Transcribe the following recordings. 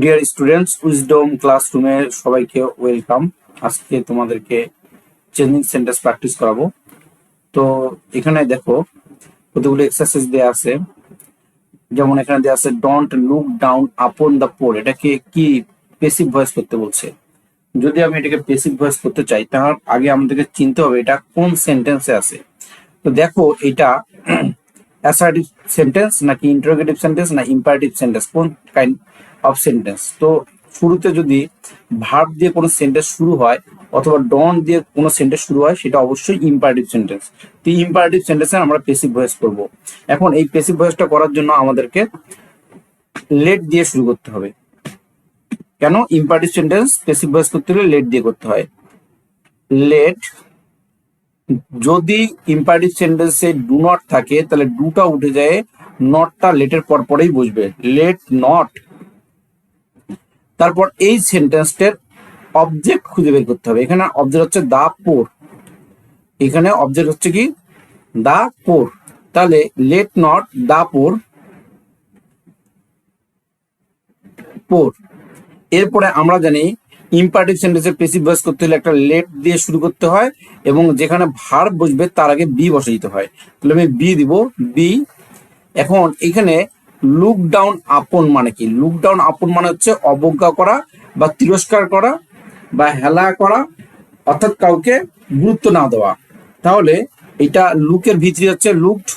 Dear students, wisdom ক্লাসরুমে সবাইকে welcome. আজকে তোমাদেরকে চেঞ্জিং সেন্টেন্স প্র্যাকটিস করাবো। তো এখানে দেখো কতগুলো এক্সারসাইজ দেওয়া আছে। যেমন এখানে দেওয়া আছে don't look down upon the poor. এটাকে কি পেসিভ ভয়েস করতে বলছে। যদি আমি এটাকে পেসিভ ভয়েস করতে চাই তার আগে আমাদেরকে চিনতে হবে এটা কোন সেন্টেন্সে আছে। তো দেখো এটা অ্যাসার্টিভ সেন্টেন্স নাকি ইন্টারোগেটিভ সেন্টেন্স না ইম্পারেটিভ সেন্টেন্স, কোন কাইন্ড অফ সেন্টেন্স। তো শুরুতে যদি ভার্ব দিয়ে কোনো সেন্টেন্স শুরু হয় অথবা ডন দিয়ে কোনো সেন্টেন্স শুরু হয় সেটা অবশ্যই ইম্পারেটিভ সেন্টেন্স। তো ইম্পারেটিভ সেন্টেন্সে আমরা পেসিভ ভয়েস করব। এখন এই পেসিভ ভয়েসটা করার জন্য আমাদেরকে লেট দিয়ে শুরু করতে হবে। কেন? ইম্পারেটিভ সেন্টেন্স পেসিভ ভয়েস করতে হলে লেট দিয়ে করতে হয়। লেট, যদি ইম্পারেটিভ সেন্টেন্সে ডু নট থাকে তাহলে ডুটা উঠে যায়, নটটা লেটের পর পরেই বসবে, লেট নট। তারপর এই সেন্টেন্সটার অবজেক্ট খুঁজে বের করতে হবে। এখানে অবজেক্ট হচ্ছে দা পোর, এখানে অবজেক্ট হচ্ছে কি দা পোর। তাহলে লেট নট দা পোর পোর। এরপরে আমরা জানি ইম্পারেটিভ সেন্টেন্সের পেসিভ ভয়েস করতে হলে একটা লেট দিয়ে শুরু করতে হয় এবং যেখানে ভার্ব বসবে তার আগে বি বসে দিতে হয়। তাহলে আমি বি দিব, বি। এখন এখানে লুক ডাউন আপন মানে কি? লুক ডাউন আপন মানে হচ্ছে অবজ্ঞা করা বা তিরস্কার করা বা হেলা করা, অর্থাৎ কাউকে গুরুত্ব না দেওয়া। তাহলে এটা লুকের ভিতরে হচ্ছে লুকড,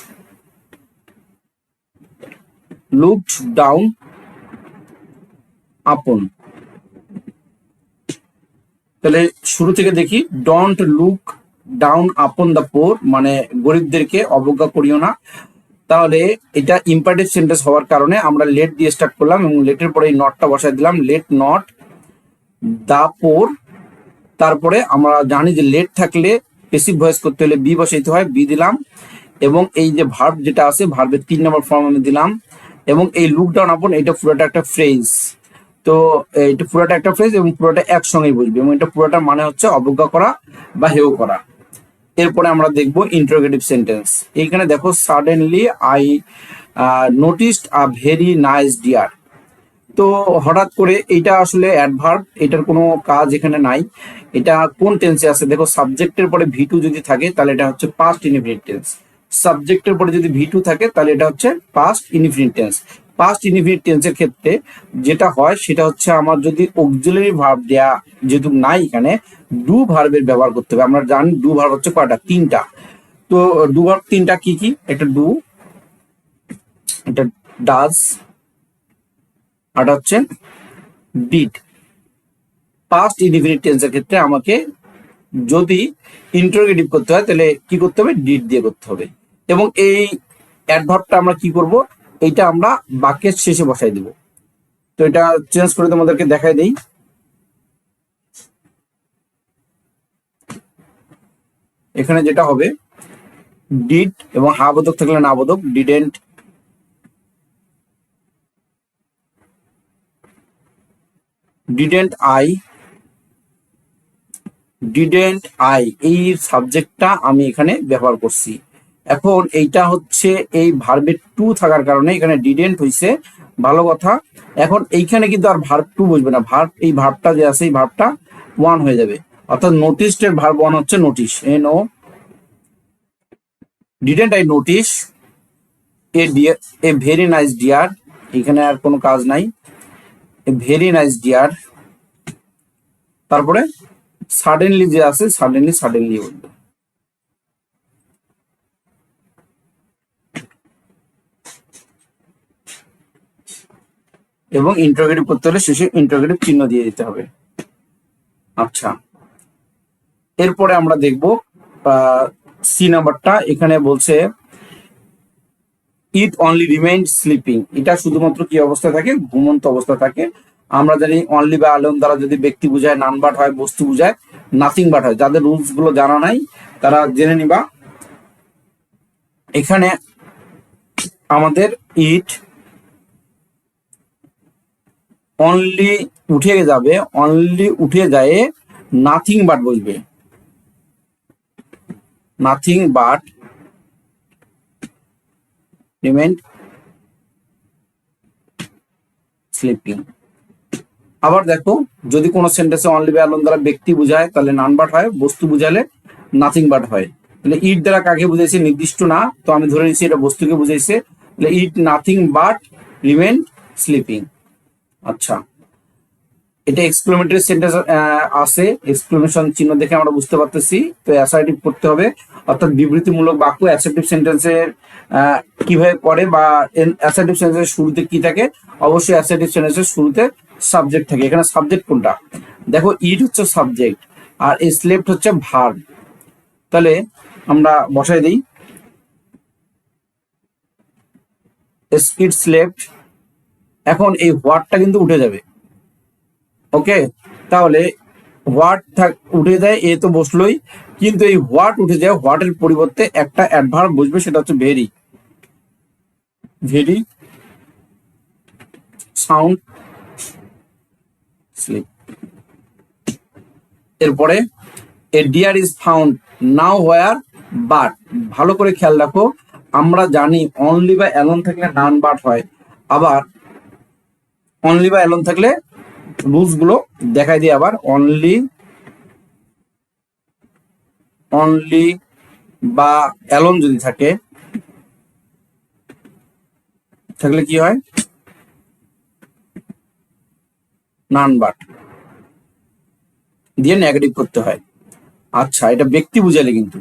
লুকড ডাউন আপন। তাহলে শুরু থেকে দেখি, don't look down upon the poor মানে গরিবদেরকে অবজ্ঞা করিও না। তাহলে এটা ইম্পারেটিভ সেন্টেন্স হওয়ার কারণে আমরা লেট দিয়ে স্টার্ট করলাম এবং লেটের পরে এই নটটা বসাই দিলাম, লেট নট দা পোর। তারপরে আমরা জানি যে লেট থাকলে পেসিভ ভয়েস করতে হলে বি বসাইতে হয়, বি দিলাম। এবং এই যে ভার্ব যেটা আছে ভার্বের 3 নম্বর ফর্ম আমি দিলাম। এবং এই লুক ডাউন আপন এটা পুরোটা একটা ফ্রেজ। তো এটা পুরোটা একটা ফ্রেজ এবং পুরোটা একসঙ্গেই বুঝবে এবং এটা পুরোটা মানে হচ্ছে অবজ্ঞা করা বা হেয় করা। এরপরে আমরা দেখব ইন্টারোগেটিভ সেন্টেন্স। এইখানে দেখো suddenly I noticed a very nice deer. তো হঠাৎ করে এটা আসলে অ্যাডভার্ব, এটার কোনো কাজ এখানে নাই। এটা কোন টেন্সে আছে? দেখো সাবজেক্টের পরে ভি টু যদি থাকে তাহলে এটা হচ্ছে পাস্ট ইনডিফিনিট টেন্স। সাবজেক্টের পরে যদি ভি টু থাকে তাহলে এটা হচ্ছে past indefinite tense. Past indefinite টেন্সের ক্ষেত্রে যেটা হয় সেটা হচ্ছে আমার যদি অক্সিলারি ভার্ব দেয়া যেহেতু নাই এখানে, ডু ভার্বের ব্যবহার করতে হবে। আমরা জানি ডু ভার্ব হচ্ছে কয়টা? 3টা। তো ডু ভার্ব 3টা কি কি? একটা ডু, একটা ডাজ, আর হচ্ছে ডিড। পাস্ট ইনডিফিনিট টেন্সের ক্ষেত্রে আমাকে যদি ইন্টারোগেটিভ করতে হয় তাহলে কি করতে হবে? ডিড দিয়ে করতে হবে। এবং এই অ্যাডভার্বটা আমরা কি করব? এইটা আমরা বাক্যের শেষে বসাই দিব। তো এটা চেঞ্জ করে তোমাদেরকে দেখাই দেই। এখানে যেটা হবে ডিড এবং হা বোধক থাকলে না বোধক, didn't, didn't I, didn't I এই সাবজেক্টটা আমি এখানে ব্যবহার করছি। এখন এইটা হচ্ছে এই ভার্বের টু থাকার কারণে এখানে ডিডেন্ট হইছে, ভালো কথা। এখন এইখানে কিন্তু আর ভার্ব টু বসবে না, ভার্ব এই ভার্বটা যে আছে এই ভার্বটা ওয়ান হয়ে যাবে। অর্থাৎ নোটিসড এর ভার্ব ওয়ান হচ্ছে নোটিস, এন ও। Didn't I notice a deer, a very nice deer, এখানে আর কোনো কাজ নাই, এ ভেরি নাইস ডিয়ার। তারপরে সাডেনলি যে আছে সাডেনলি, সাডেনলি বলবে। এবং ইন্টারোগেটিভ করতে হলে শেষে ইন্টারোগেটিভ চিহ্ন দিয়ে দিতে হবে। আচ্ছা, এরপরে আমরা দেখব সি নাম্বারটা। এখানে বলছে ইট অনলি রিমেইন স্লিপিং। এটা শুধুমাত্র কি অবস্থায় থাকে? ঘুমন্ত অবস্থা থাকে। আমরা জানি অনলি বা আলোন দ্বারা যদি ব্যক্তি বুঝায়, নান বাট হয় বস্তু বুঝায়, নাথিং বাট হয়। যাদের রুলস গুলো জানা নাই তারা জেনে নিবা। এখানে আমাদের ইট অনলি উঠে যাবে, অনলি উঠে যায়, নাথিং বাট বসবে, নাথিং বাট রিমেইন স্লিপিং। আবার দেখো, যদি কোনো সেন্টেন্সে অনলি বা অ্যালোন দ্বারা ব্যক্তি বোঝায় তাহলে নান বাট হয়, বস্তু বুঝালে নাথিং বাট হয়। তাহলে ইট দ্বারা কাকে বুঝাইছে? নির্দিষ্ট না, তো আমি ধরে নিচ্ছি এটা বস্তুকে বুঝাইছে। তাহলে ইট নাথিং বাট রিমেন স্লিপিং। আচ্ছা, এটা এক্সক্লেমেটরি সেন্টেন্স আছে, এক্সক্লেমেশন চিহ্ন দেখে আমরা বুঝতে পারতেছি, তো অ্যাসার্টিভ করতে হবে। অর্থাৎ বিবৃতিমূলক বাক্য অ্যাসার্টিভ সেন্টেন্সের কিভাবে করে, বা অ্যাসার্টিভ সেন্টেন্সের শুরুতে কি থাকে? অবশ্যই অ্যাসার্টিভ সেন্টেন্সের শুরুতে সাবজেক্ট থাকে। এখানে সাবজেক্ট কোনটা? দেখো, ইট হচ্ছে সাবজেক্ট আর স্লেপ্ট হচ্ছে ভার্ব। তাহলে আমরা বসাই দিই, ইট স্লেপ্ট। এখন এই হোয়াটটা কিন্তু উঠে যাবে, ওকে? তাহলে হোয়াট উঠে যায়, এ তো বসলোই, কিন্তু এই হোয়াট উঠে যায়, হোয়াটের পরিবর্তে একটা অ্যাডভার্ব বসবে, সেটা হচ্ছে ভেরি। Very sound sleep. এরপরে a deer is found nowhere but. ভালো করে খেয়াল রাখো, আমরা জানি অনলি বা অ্যালোন থাকলে নান বাট হয়, আবার অনলি বা অ্যালোন থাকলে রুলস গুলো দেখাই দিই। আবার অনলি বা অ্যালোন যদি থাকে, থাকলে কি হয়? নান বাট দিয়ে নেগেটিভ করতে হয়। আচ্ছা, এটা ব্যক্তি বুঝালে কিন্তু।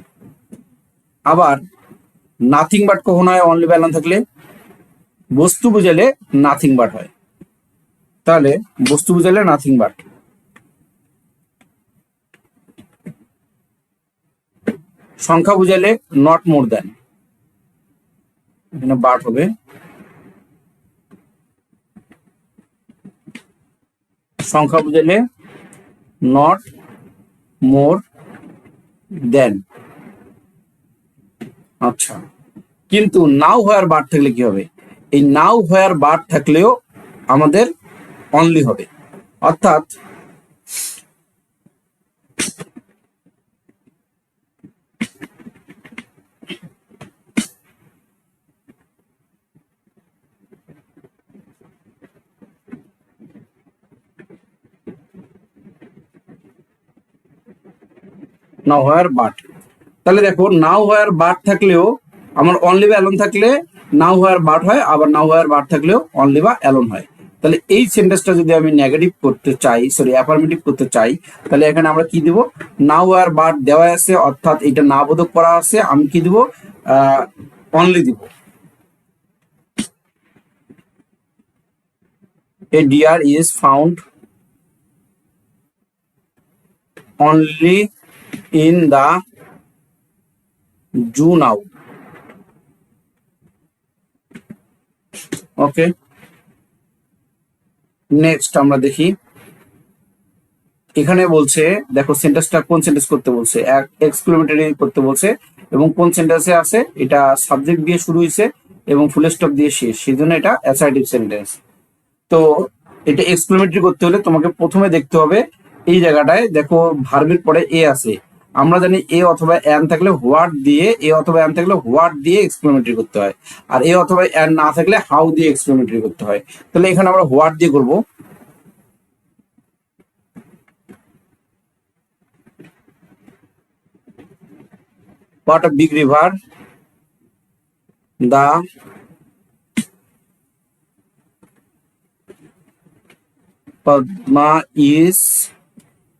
আবার নাথিং বাট কখন হয়? অনলি বা অ্যালোন থাকলে। বস্তু বুঝালে নাথিং বাট হয়। তাহলে বস্তু বুঝালে নাথিং বাট। সংখ্যা বুঝালে নট মোর দেন, এখানে বাট হবে। সংখ্যা বুঝালে নট মোর দেন। আচ্ছা, কিন্তু নাও হোয়ার বাট থাকলে কি হবে? এই নাও হোয়ার বাট থাকলেও আমাদের অনলি হবে। অর্থাৎ নাও হোয়ার বাট, তাহলে দেখো নাও হোয়ার বাট থাকলেও আমার অনলি বা অ্যালোন থাকলে নাও হোয়ার বাট হয়, আবার নাও হোয়ার বাট থাকলেও অনলি বা অ্যালোন হয়। তাহলে এই সেন্টেন্সটা যদি আমি নেগেটিভ করতে চাই, সরি অ্যাফার্মেটিভ করতে চাই, তাহলে এখানে আমরা কি দিব? নাও হোয়ার বাট দেওয়া আছে, অর্থাৎ এটা না বোধক করা আছে, আমি কি দিব? অনলি দিব। A deer is found only in the zoo now. Okay, next আমরা দেখি। এখানে বলছে, দেখো সেন্টেন্সটা কোন সেন্টেন্স করতে বলছে? এক্সক্লেমেটরি করতে বলছে, এবং কোন সেন্টেন্সে আছে? এটা সাবজেক্ট দিয়ে শুরু হয়েছে এবং ফুল স্টপ দিয়ে শেষ, সেই জন্য এটা অ্যাসার্টিভ সেন্টেন্স। তো এটা এক্সক্লেমেটরি করতে হলে তোমাকে প্রথমে দেখতে হবে এই জায়গাটায়, দেখো ভার্বের পরে এ আছে। আমরা জানি এ অথবা অ্যান থাকলে হোয়াট দিয়ে, এ অথবা অ্যান থাকলে হোয়াট দিয়ে এক্সক্লেমেটরি করতে হয়, আর এ অথবা অ্যান না থাকলে হাউ দিয়ে এক্সক্লেমেটরি করতে হয়। তাহলে এখানে আমরা হোয়াট দিয়ে করব। What a big river the Padma is।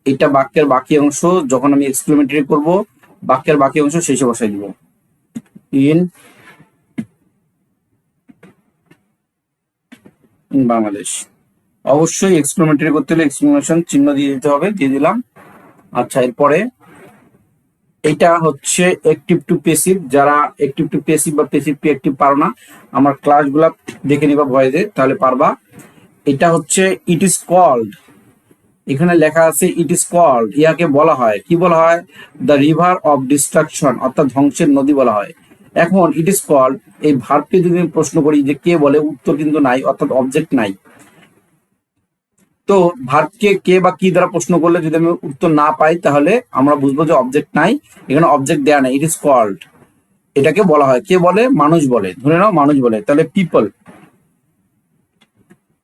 এটা বাক্যের বাকি অংশ, যখন আমি এক্সক্লেমেটরি করব বাক্যের বাকি অংশ শেষে বসাই দিব। ইন বাংলাদেশ। অবশ্যই এক্সক্লেমেটরি করতে হলে এক্সক্লেমেশন চিহ্ন দিয়ে দিতে হবে, দিয়ে দিলাম। আচ্ছা, এরপরে এটা হচ্ছে অ্যাক্টিভ টু প্যাসিভ। যারা অ্যাক্টিভ টু প্যাসিভ বা প্যাসিভ টু অ্যাক্টিভ পারো না, আমার ক্লাসগুলা দেখে নিবা ভয়েসে, তাহলে পারবা। এটা হচ্ছে ইট ইজ কল্ড, এখানে লেখা আছে ইট ইজ কল্ড, ইয়াকে বলা হয়, কি বলা হয়? দ্য রিভার অফ ডিস্ট্রাকশন, অর্থাৎ ধ্বংসের নদী বলা হয়। এখন ইট ইজ কল্ড, এই ভার্বকে যদি আমি প্রশ্ন করি যে কে বলে, উত্তর কিন্তু নাই, অর্থাৎ অবজেক্ট নাই। তো ভার্বকে কে বা কি দ্বারা প্রশ্ন করলে যদি আমি উত্তর না পাই, তাহলে আমরা বুঝবো যে অবজেক্ট নাই, এখানে অবজেক্ট দেয়া নাই। ইট ইজ কল্ড, এটাকে বলা হয়, কে বলে? মানুষ বলে, ধরে নাও মানুষ বলে, তাহলে পিপল।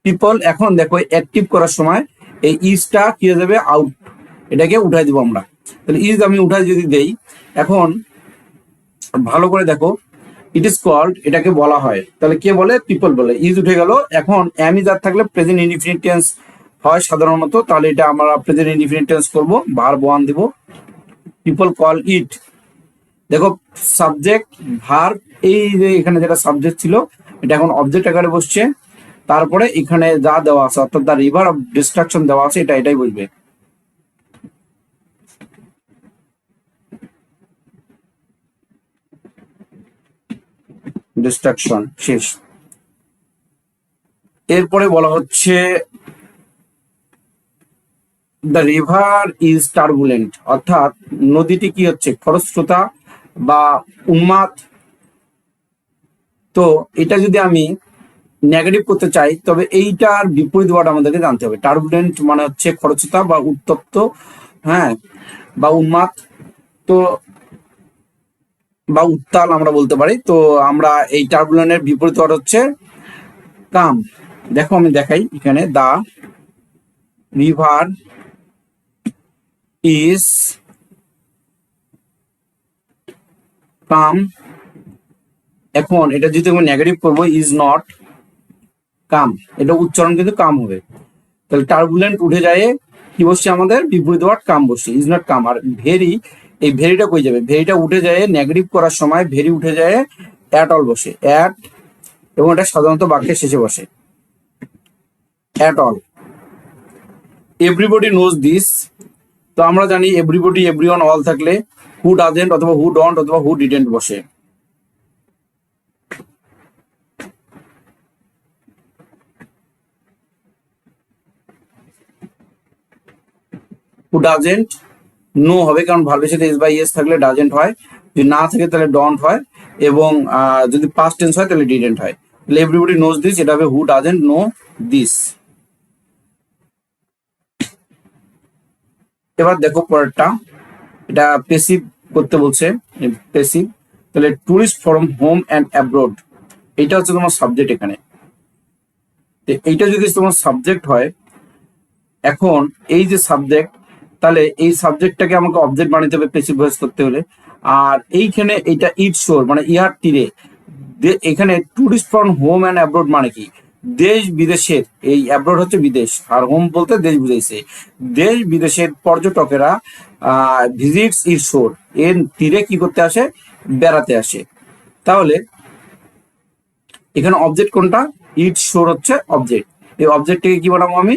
পিপল। এখন দেখো অ্যাক্টিভ করার সময় এই ইজটা কি হয়ে যাবে, আউট, এটাকে উঠাই দিব আমরা। তাহলে ইজ আমি উঠাই যদি দেই, এখন ভালো করে দেখো, ইট ইজ কল্ড, এটাকে বলা হয়, তাহলে কে বলে, পিপল বলে, ইজ উঠে গেল। এখন এম ইজ আর থাকলে প্রেজেন্ট ইনডিফিনিট টেন্স হয় সাধারণত, তাহলে এটা আমরা প্রেজেন্ট ইনডিফিনিট টেন্স করবো, ভার্ব ওয়ান দিব, পিপল কল ইট। দেখো সাবজেক্ট ভার্ব, এই যে এখানে যেটা সাবজেক্ট ছিল এটা এখন অবজেক্ট আকারে বসছে, তারপরে এখানে যা দেওয়া আছে অর্থাৎ দ্য রিভার অফ ডিস্ট্রাকশন দেওয়া আছে, এটাই বুঝবে। ডিস্ট্রাকশন শেষ। এরপরে বলা হচ্ছে দ্য রিভার ইজ টার্বুলেন্ট, অর্থাৎ নদীটি কি হচ্ছে, খরস্রোতা বা উন্মাদ। তো এটা যদি আমি নেগেটিভ করতে চাই, তবে এইটার বিপরীত ওয়ার্ড আমাদেরকে জানতে হবে। টার্বুলেন্ট মানে হচ্ছে খরস্রোতা বা উত্তপ্ত, হ্যাঁ, বা উন্মাদ, তো বা উত্তাল আমরা বলতে পারি। তো আমরা এই টার্বুলেন্টের বিপরীত ওয়ার্ড হচ্ছে কাম। দেখো আমি দেখাই এখানে, দা রিভার ইজ কাম। এখন এটা যদি আমি নেগেটিভ করবো, ইজ নট কাম, এটা উচ্চারণ কিন্তু কাম হবে। তাহলে টার্বুলেন্ট উঠে যায়, কি বসছে আমাদের বিপরীত ওয়ার্ড কাম বসছে, ইজ নট কাম। আর ভেরি, এই ভেরিটা কই যাবে, ভেরিটা উঠে যায় নেগেটিভ করার সময়, ভেরি উঠে যায় অ্যাট অল বসে, অ্যাট, এবং এটা সাধারণত বাক্যের শেষে বসে, at all. Everybody knows this, তো আমরা জানি এভরিবডি, এভরিওয়ান, অল থাকলে হু ডাজেন্ট অথবা হু ডন্ট অথবা হু ডিডেন্ট বসে। হু ডাজেন্ট নো হবে, কারণ ভার্বের সাথে এস বাই এস থাকলে ডাজেন্ট হয়, যদি না থাকে তাহলে ডন্ট হয়, এবং যদি পাস্ট টেন্স হয় তাহলে ডিডেন্ট হয়। তাহলে এভরিবডি নোজ দিস, এটা হবে হু ডাজেন্ট নো দিস। এবার দেখো পরেরটা, এটা পেসিভ করতে বলছে, পেসিভ। তাহলে tourist from home and abroad, এইটা হচ্ছে তোমার সাবজেক্ট এখানে। এইটা যদি তোমার সাবজেক্ট হয়, এখন এই যে সাবজেক্ট, তাহলে এই সাবজেক্টটাকে আমাকে অবজেক্ট বানাতে হবে পেসিভ ভয়েস করতে হলে। আর এইখানে এইটা ইট শোর মানে ইহার তীরে, এখানে tourist from home and abroad মানে কি, দেশ বিদেশের, এই অ্যাব্রোড হচ্ছে বিদেশ, আর হোম বলতে দেশ বুঝাইছে, দেশ বিদেশের পর্যটকেরা ভিজিটস ইট শোর, এর তীরে কি করতে আসে, বেড়াতে আসে। তাহলে এখানে অবজেক্ট কোনটা, ইট শোর হচ্ছে অবজেক্ট, এই অবজেক্টটাকে কি বানাবো আমি,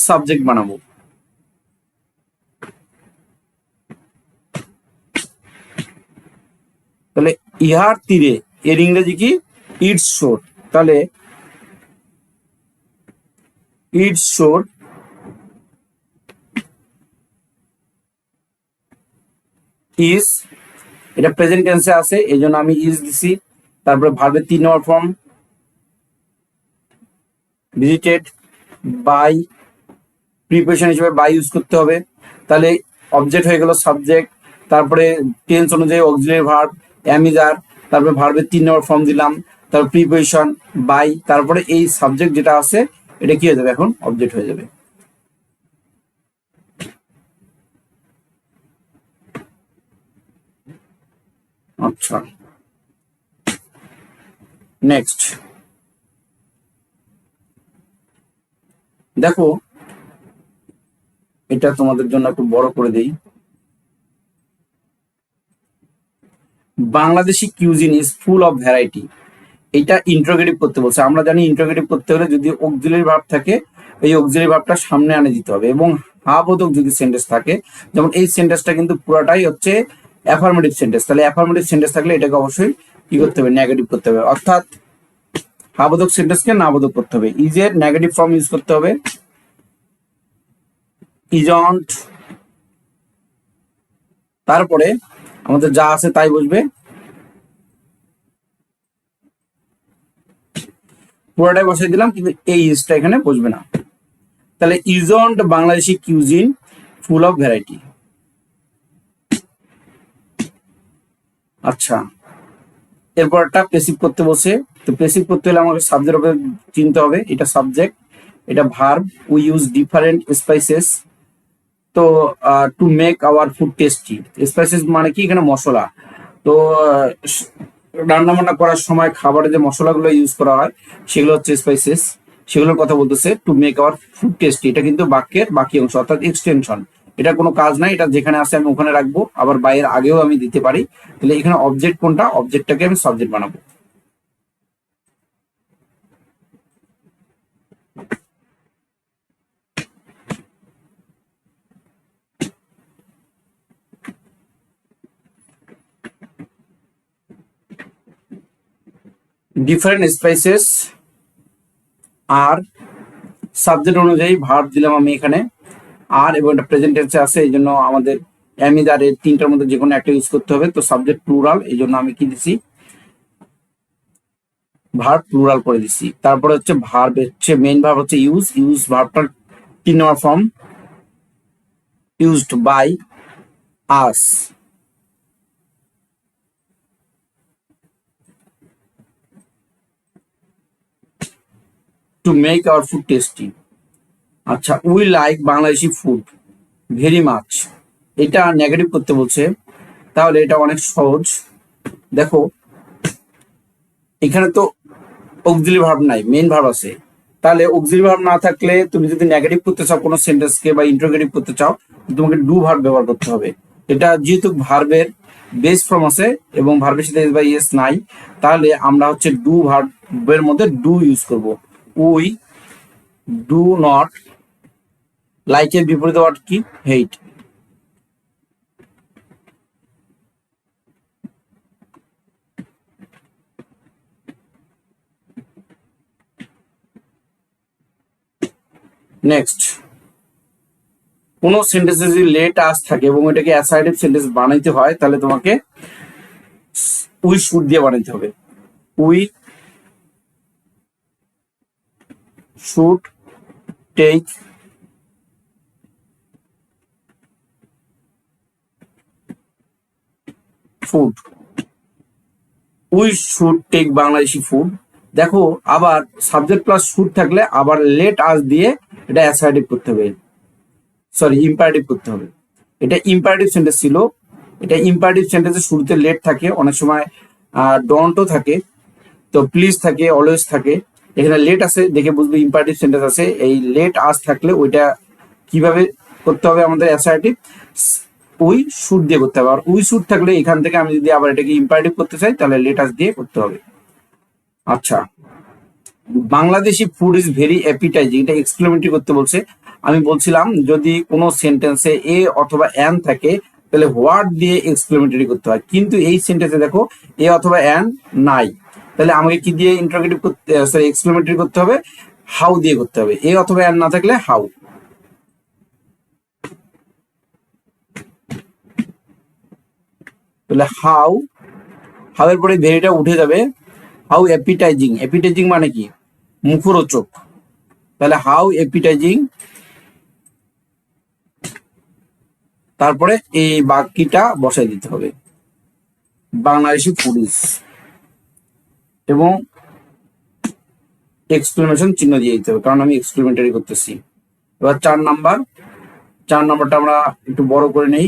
সাবজেক্ট বানাবো। তাহলে ইহার তীরে, এর ইংরেজি কি, ইটস শোর, তাহলে ইটস শোর ইজ, এটা প্রেজেন্ট টেন্সে আছে এই জন্য আমি ইজ দিছি। তারপরে ভার্বের 3 number form visited by, preposition হিসেবে বাই ইউজ করতে হবে। তাহলে অবজেক্ট হয়ে গেল সাবজেক্ট, তারপরে টেন্স অনুযায়ী অক্সিলারি ভার্ব এম ইজ আর, তারপরে ভার্বের 3 নম্বর ফর্ম দিলাম, তারপর প্রিপোজিশন বাই, তারপরে এই সাবজেক্ট যেটা আছে এটা কি হয়ে যাবে, এখন অবজেক্ট হয়ে যাবে। আচ্ছা, নেক্সট দেখো, এটা তোমাদের জন্য একটু বড় করে দেই। Bangladeshi cuisine is full of variety, এটা ইন্টারোগেটিভ করতে বলছে। আমরা জানি ইন্টারোগেটিভ করতে হলে যদি অক্সিলারি ভার্ব থাকে, এই অক্সিলারি ভার্বটা সামনে আনে দিতে হবে, এবং হা-বোধক যদি সেন্টেন্স থাকে, যেমন এই সেন্টেন্সটা কিন্তু পুরাটাই হচ্ছে অ্যাফার্মেটিভ সেন্টেন্স, তাহলে অ্যাফার্মেটিভ সেন্টেন্স থাকলে এটাকে অবশ্যই কি করতে হবে, নেগেটিভ করতে হবে, অর্থাৎ হা-বোধক সেন্টেন্সকে না-বোধক করতে হবে। ইজের নেগেটিভ ফর্ম ইউজ করতে হবে, ইজন্ট, তারপরে আমাদের যা আছে তাই বসবে, পুরোটাই বসাই দিলাম, কিন্তু এই ইজটা এখানে বসবে না। তাহলে isn't Bangladeshi cuisine full of variety. আচ্ছা, এরপর একটা পেসিভ করতে বসে, তো পেসিভ করতে হলে আমাকে সাবজেক্ট চিনতে হবে, এটা সাবজেক্ট, এটা verb, we use different spices তো to make our food tasty. Spices মানে কি, এখানে মশলা। তো রান্না বান্না করার সময় খাবারে যে মশলাগুলো ইউজ করা হয় সেগুলো হচ্ছে স্পাইসেস, সেগুলোর কথা বলতেছে two make our food tasty. এটা কিন্তু বাক্যের বাকি অংশ, অর্থাৎ এক্সটেনশন। এটা কোনো কাজ নাই, এটা যেখানে আছে আমি ওখানে রাখবো, আবার বাইরের আগেও আমি দিতে পারি। তাহলে এখানে অবজেক্ট কোনটা, অবজেক্টটাকে আমি সাবজেক্ট বানাবো। ডিফারেন্ট স্পাইসেস আর সাবজেক্ট অনুযায়ী ভার্ব দিলাম আমি এখানে, আর এবং এটা প্রেজেন্ট টেন্সে আছে, এই জন্য আমাদের এম ইজ আর এর তিনটার মধ্যে যে কোনো একটা ইউজ করতে হবে। তো সাবজেক্ট প্লুরাল, এই জন্য আমি কি দিছি, ভার্ব প্লুরাল করে দিছি। তারপরে হচ্ছে ভার্ব হচ্ছে মেইন ভার্ব হচ্ছে ইউজ, ইউজ ভার্বটার 3 number form used by us. To make our food tasty. আচ্ছা, we like Bangladeshi food very much, এটা নেগেটিভ করতে বলছে, তাহলে এটা অনেক সহজ। দেখো এখানে তো অক্সিলারি ভার্ব নাই, মেইন ভার্ব আছে। তাহলে অক্সিলারি ভার্ব না থাকলে তুমি যদি নেগেটিভ করতে চাও কোনো সেন্টেন্সকে বা ইন্টারোগেটিভ করতে চাও, তোমাকে ডু ভার্ব ব্যবহার করতে হবে। এটা যেহেতু ভার্বের বেস ফর্ম আছে এবং ভার্বের সাথে এস বা ইএস নাই, তাহলে আমরা হচ্ছে ডু ভার্বের মধ্যে ডু ইউজ করব। উই ডু নট লাইক এর বিপরীত ওয়ার্ড কি, হেট। নেক্সট, কোনো সেন্টেন্সে যদি লেট আস থাকে এবং এটাকে অ্যাসার্টিভ সেন্টেন্স বানাইতে হয়, তাহলে তোমাকে উই শুড দিয়ে বানাইতে হবে। We should take food, we should take Bangladeshi food. দেখো আবার সাবজেক্ট প্লাস শুড থাকলে আবার লেট আস দিয়ে এটা অ্যাসার্টিভ করতে হবে, সরি ইম্পারেটিভ করতে হবে। এটা ইম্পারেটিভ সেন্টেন্স ছিল, এটা ইম্পারেটিভ সেন্টেন্সের শুরুতে লেট থাকে, অনেক সময় ডন্টও থাকে, তো প্লিজ থাকে, অলওয়েজ থাকে। এখানে লেট আছে দেখে বুঝবে ইম্পারেটিভ সেন্টেন্স আছে। এই লেট আস থাকলে ওইটা কিভাবে করতে হবে আমাদের অ্যাসার্টিভ, উই শুড দিয়ে করতে হবে। আর উই শুড থাকলে এখান থেকে আমি যদি আবার এটাকে ইম্পারেটিভ করতে চাই তাহলে লেট আস দিয়ে করতে হবে। আচ্ছা, বাংলাদেশি ফুড ইজ ভেরি অ্যাপিটাইজিং, এটা এক্সক্লেমেটরি করতে বলছে। আমি বলছিলাম যদি কোনো সেন্টেন্সে এ অথবা এন থাকে তাহলে হোয়াট দিয়ে এক্সক্লেমেটরি করতে হয়, কিন্তু এই সেন্টেন্সে দেখো এ অথবা এন নাই, তাহলে আমাকে কি দিয়ে ইন্টারোগেটিভ করতে, সরি এক্সক্লেমেটরি করতে হবে, হাউ দিয়ে করতে হবে। এ অথবা এন না থাকলে হাউ। তাহলে হাউ, হাউ এর পরে ভেরিটা উঠে যাবে, হাউ অ্যাপিটাইজিং, অ্যাপিটাইজিং মানে কি, মুখরোচক। তাহলে হাউ অ্যাপিটাইজিং, তারপরে এই বাক্যটা বসাই দিতে হবে বাংলাদেশি ফুডিস এবং এক্সক্লেমেশন চিহ্ন দিয়ে দিতে হবে, কারণ আমি এক্সক্লেমেটরি করতেছি। এবার 4 নাম্বার, 4 নাম্বারটা আমরা একটু বড় করে নেই।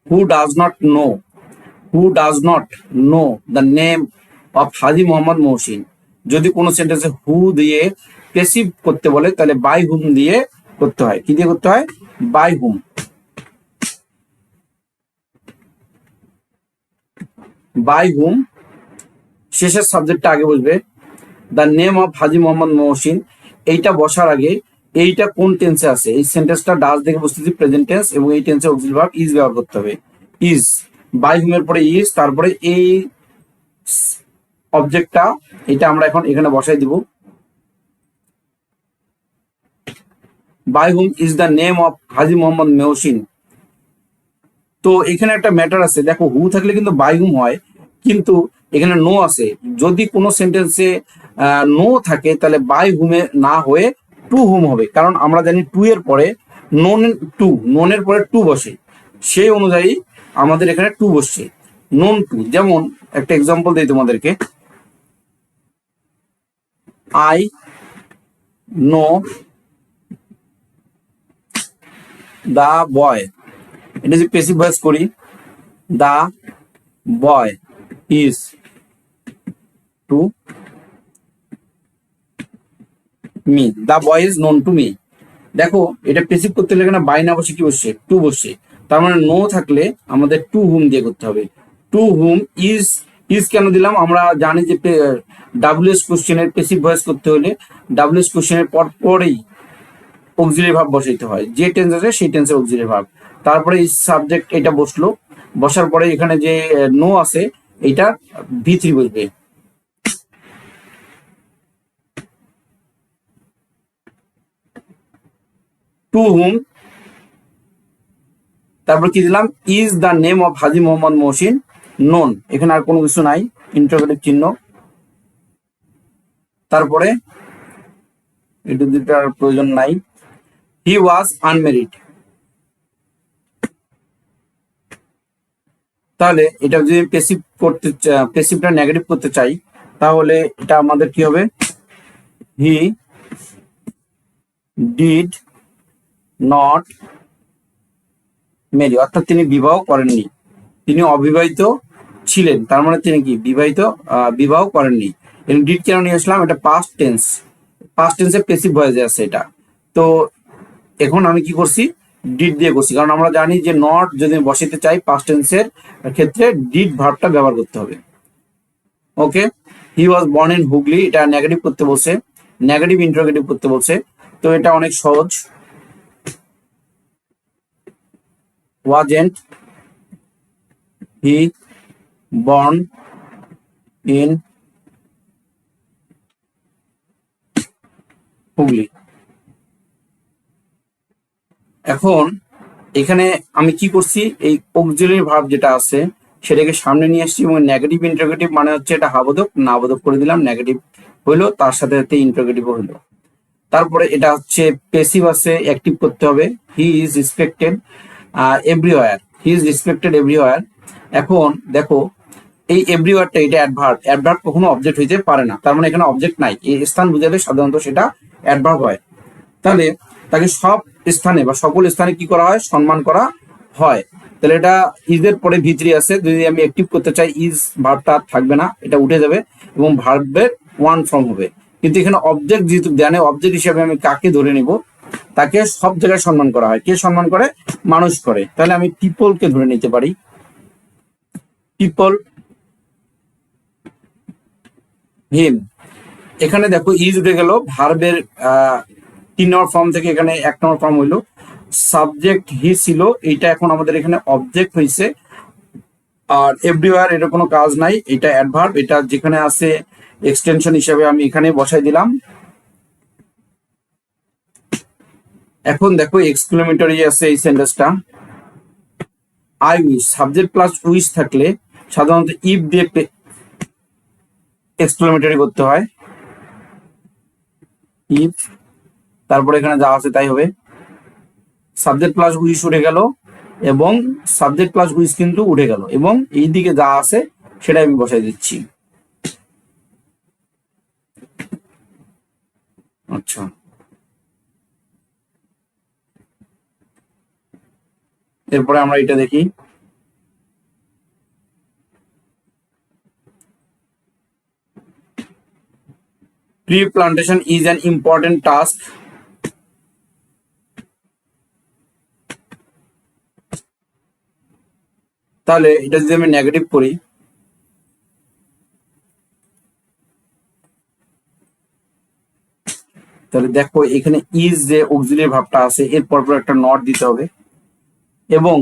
Who does not know, who does not know the name of Haji Mohammad Mohsin. যদি কোনো সেন্টেন্সে হু দিয়ে পেসিভ করতে বলে তাহলে বাই হুম দিয়ে করতে হয়। কি দিয়ে করতে হয়, বাই হুম। বাই হুম শেষের সাবজেক্টটা আগে বসবে, the name of Haji Mohammad Mohsin এইটা বসার আগে এইটা কোন টেন্সে আছে, এই সেন্টেন্সটা ডাজ দেখে বুঝতেছি প্রেজেন্ট টেন্স, এবং এই টেন্সে অক্সিলারি ভার্ব ইজ ব্যবহার করতে হবে। ইজ, বাই হুমের পরে ইজ, তারপরে এই অবজেক্টটা এটা আমরা এখন এখানে বসাই দিব। By whom is the name of Haji Mohammad Mohsin. তো এখানে একটা ম্যাটার আছে, দেখো হু থাকলে কিন্তু বাই হুম হয়, কিন্তু এখানে নো আছে। যদি কোনো সেন্টেন্সে নো থাকে তাহলে বাই হুমে না হয়ে টু হুম হবে, কারণ আমরা জানি টু এর পরে নোন, টু নোনের পরে টু বসে, সেই অনুযায়ী আমাদের এখানে টু বসছে, নোন টু। যেমন একটা এক্সাম্পল দিই তোমাদেরকে, আই নো দা বয়, এটা যদি পেসিভ ভয়েস করি, the boy is to me, the boy is known to me. দেখো এটা পেসিভ করতে হলে এখানে বাই না বসে কি বসছে, টু বসছে, তার মানে নো থাকলে আমাদের টু হুম দিয়ে করতে হবে। টু হুম ইজ, ইজ কেন দিলাম, আমরা জানি যে ডাব্লিউএস কোশ্চেনের পেসিভ ভয়েস করতে হলে ডাব্লিউএস কোশ্চেনের পর পরেই অক্সিলারি ভার্ব বসাইতে হয়, যে টেন্স আছে সেই টেন্সের অক্সিলারি ভার্ব। তারপরে এই সাবজেক্ট এটা বসলো, বসার পরে এখানে যে নো আছে এটা ভি থ্রি বসবে। টু হুম, তারপর কি দিলাম, is the name of Haji Mohammad Mohsin known, এখানে আর কোনো কিছু নাই, ইন্টারোগেটিভ চিহ্ন। তারপরে এটা দুটার প্রয়োজন নাই, হি ওয়াজ আনমেরিড। তাহলে এটা যদি পেসিভ করতে, পেসিভটা নেগেটিভ করতে চাই, তাহলে এটা আমাদের কি হবে, হি ডিড নট মেরি, অর্থাৎ তিনি বিবাহ করেননি, তিনি অবিবাহিত ছিলেন, তার মানে তিনি কি বিবাহিত, বিবাহ করেননি। ডিড কেন নিয়ে আসলাম, এটা পাস্ট টেন্স, পাস্ট টেন্সে পেসিভ ভয়েসে আছে এটা। তো এখন আমি কি করছি, ডিড দিয়ে করছি, কারণ আমরা জানি যে নট যদি বসাতে চাই পাস্ট টেন্সের ক্ষেত্রে ডিড ভার্বটা ব্যবহার করতে হবে। ওকে, হি ওয়াজ বর্ন ইন হুগলি, এটা নেগেটিভ করতে বলছে, নেগেটিভ ইন্টারোগেটিভ করতে বলছে, তো এটা অনেক সহজ, wasn't he born in Hooghly. এখন এখানে আমি কি করছি, এই অক্সিলারি ভার্ব যেটা আছে সেটাকে সামনে নিয়ে আসছি, এবং নেগেটিভ ইন্টারোগেটিভ মানে হচ্ছে এটা হাবোধক না বোধক করে দিলাম, নেগেটিভ হইলো, তার সাথে সাথে ইন্টারোগেটিভ হইলো। তারপরে এটা হচ্ছে পেসিভ আছে, অ্যাক্টিভ করতে হবে, he is respected everywhere, he is respected everywhere. এখন দেখো এই এভরিওয়্যারটা এটা অ্যাডভার্ব, অ্যাডভার্ব কখনো অবজেক্ট হইতে পারে না, তার মানে এখানে অবজেক্ট নাই, এই স্থান বুঝালে সাধারণত সেটা অ্যাডভার্ব হয়। তাহলে তাকে সব স্থানে বা সকল স্থানে কি করা হয়, সম্মান করা হয়। তাহলে এটা ইজের পরে ভিতরি আছে, যদি আমি অ্যাক্টিভ করতে চাই ইজ ভার্বটা থাকবে না, এটা উঠে যাবে এবং ভার্বের ওয়ান ফর্ম হবে। কিন্তু এখানে অবজেক্ট যেহেতু জ্ঞানে অবজেক্ট হিসেবে আমি কাকে ধরে নিব, তাকে সব জায়গায় সম্মান করা হয়। কে সম্মান করে, মানুষ করে, তাহলে আমি পিপলকে ধরে নিতে পারি, পিপল হিম। এখানে দেখো ইজ উঠে গেল, ভার্বের 3 নম্বর ফর্ম থেকে এখানে 1 নম্বর ফর্ম হইলো, সাবজেক্ট হি ছিল, এইটা এখন আমাদের এখানে অবজেক্ট হয়েছে। আর এভরিওয়্যার এটা কোনো কাজ নাই, এটা অ্যাডভার্ব, এটা যেখানে আছে এক্সটেনশন হিসেবে আমি এখানে বসাই দিলাম। এখন দেখো এক্সক্লেমেটরি আছে এই সেন্টেন্সটা, I wish, subject plus wish থাকলে সাধারণত ইফ দিয়ে এক্সক্লেমেটরি করতে হয়, ইফ, তারপরে এখানে যা আছে তাই হবে, সাবজেক্ট প্লাস উইশ উঠে গেল এবং সাবজেক্ট প্লাস উইশ কিন্তু উঠে গেল, এবং এই দিকে যা আছে সেটা আমি বসাই দিচ্ছি। আচ্ছা, এরপরে আমরা এটা দেখি, tree plantation is an important task. তাহলে এটা যদি আমি নেগেটিভ করি, তাহলে দেখো এখানে ইজ যে অক্সিলারি ভার্বটা আছে এর পর একটা নট দিতে হবে, এবং